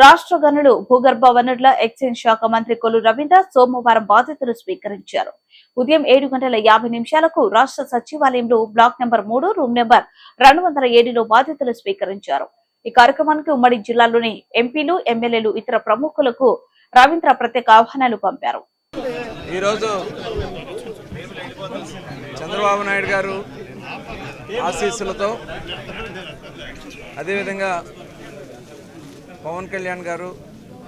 రాష్ట్ర గనులు భూగర్భ వనరుల ఎక్సైజ్ శాఖ మంత్రి కొల్లు రవీంద్ర సోమవారం బాధ్యతలు స్వీకరించారు. ఉదయం 7:50 రాష్ట్ర సచివాలయంలో బ్లాక్ నెంబర్ 3 రూమ్ నెంబర్ 207లో బాధ్యతలు స్వీకరించారు. ఈ కార్యక్రమానికి ఉమ్మడి జిల్లాలోని ఎంపీలు, ఎమ్మెల్యేలు, ఇతర ప్రముఖులకు రవీంద్ర ప్రత్యేక ఆహ్వానాలు పంపారు. ఈరోజు చంద్రబాబు నాయుడు గారు ఆశీస్సులతో అదేవిధంగా పవన్ కళ్యాణ్ గారు,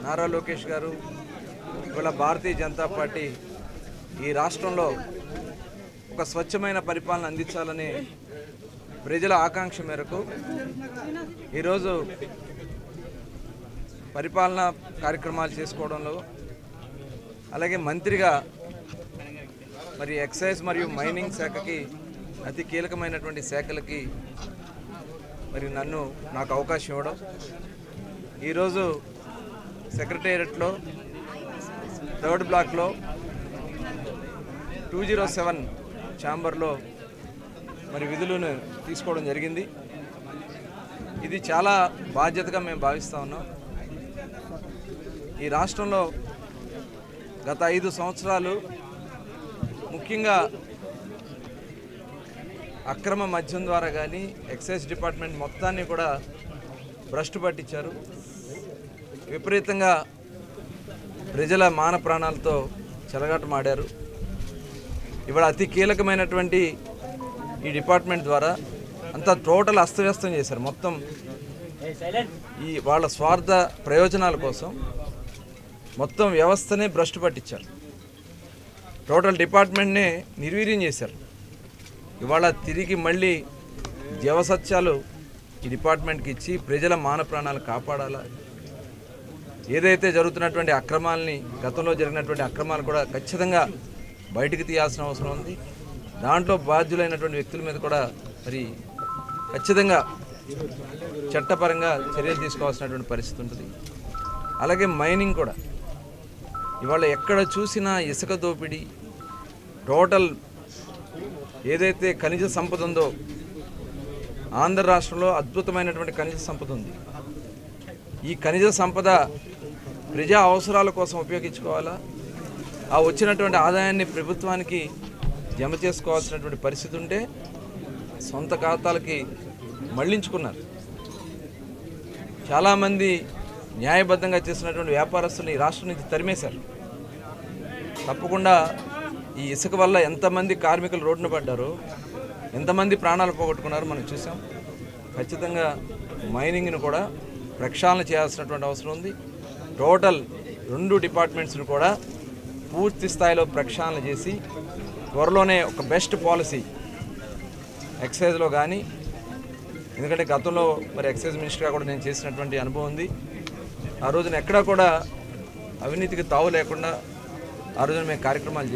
నారా లోకేష్ గారు, ఇవాళ భారతీయ జనతా పార్టీ ఈ రాష్ట్రంలో ఒక స్వచ్ఛమైన పరిపాలన అందించాలని ప్రజల ఆకాంక్ష మేరకు ఈరోజు పరిపాలన కార్యక్రమాలు చేసుకోవడంలో, అలాగే మంత్రిగా మరి ఎక్సైజ్ మరియు మైనింగ్ శాఖకి అతి కీలకమైనటువంటి శాఖలకి మరి నాకు అవకాశం ఇవ్వడం, ఈరోజు సెక్రటేరియట్లో 3rd బ్లాక్లో 207 ఛాంబర్లో మరి విధులను తీసుకోవడం జరిగింది. ఇది చాలా బాధ్యతగా మేము భావిస్తూ ఉన్నాం. ఈ రాష్ట్రంలో గత 5 సంవత్సరాలు ముఖ్యంగా అక్రమ మద్యం ద్వారా కానీ ఎక్సైజ్ డిపార్ట్మెంట్ మొత్తాన్ని కూడా భ్రష్టు పట్టించారు. విపరీతంగా ప్రజల మాన ప్రాణాలతో చెలగాటమాడారు. ఇవాళ అతి కీలకమైనటువంటి ఈ డిపార్ట్మెంట్ ద్వారా అంతా టోటల్ అస్తవ్యస్తం చేశారు. మొత్తం ఈ వాళ్ళ స్వార్థ ప్రయోజనాల కోసం మొత్తం వ్యవస్థనే భ్రష్టు పట్టించారు. టోటల్ డిపార్ట్మెంట్నే నిర్వీర్యం చేశారు. ఇవాళ తిరిగి మళ్ళీ జవసత్యాలు ఈ డిపార్ట్మెంట్కి ఇచ్చి ప్రజల మాన ప్రాణాలు కాపాడాలా, ఏదైతే జరుగుతున్నటువంటి అక్రమాలని, గతంలో జరిగినటువంటి అక్రమాలు కూడా ఖచ్చితంగా బయటికి తీయాల్సిన అవసరం ఉంది. దాంట్లో బాధ్యులైనటువంటి వ్యక్తుల మీద కూడా మరి ఖచ్చితంగా చట్టపరంగా చర్యలు తీసుకోవాల్సినటువంటి పరిస్థితి ఉంటుంది. అలాగే మైనింగ్ కూడా ఇవాళ ఎక్కడ చూసినా ఇసుక దోపిడీ, టోటల్ ఏదైతే ఖనిజ సంపద ఉందో, ఆంధ్ర రాష్ట్రంలో అద్భుతమైనటువంటి ఖనిజ సంపద ఉంది. ఈ ఖనిజ సంపద ప్రజా అవసరాల కోసం ఉపయోగించుకోవాలా, ఆ వచ్చినటువంటి ఆదాయాన్ని ప్రభుత్వానికి జమ చేసుకోవాల్సినటువంటి పరిస్థితి ఉంటే సొంత ఖాతాలకి మళ్లించుకున్నారు. చాలామంది న్యాయబద్ధంగా చేసినటువంటి వ్యాపారస్తులు ఈ రాష్ట్రం నుంచి తరిమేశారు. తప్పకుండా ఈ ఇసుక వల్ల ఎంతమంది కార్మికులు రోడ్డున పడ్డారో, ఎంతమంది ప్రాణాలు పోగొట్టుకున్నారో మనం చూసాం. ఖచ్చితంగా మైనింగ్ను కూడా ప్రక్షాళన చేయాల్సినటువంటి అవసరం ఉంది. టోటల్ 2 డిపార్ట్మెంట్స్ను కూడా పూర్తి స్థాయిలో ప్రక్షాళన చేసి త్వరలోనే ఒక బెస్ట్ పాలసీ ఎక్సైజ్లో కానీ, ఎందుకంటే గతంలో మరి ఎక్సైజ్ మినిస్టర్గా కూడా నేను చేసినటువంటి అనుభవం ఉంది. ఆ రోజున ఎక్కడా కూడా అవినీతికి తావు లేకుండా ఆ రోజున మేము కార్యక్రమాలు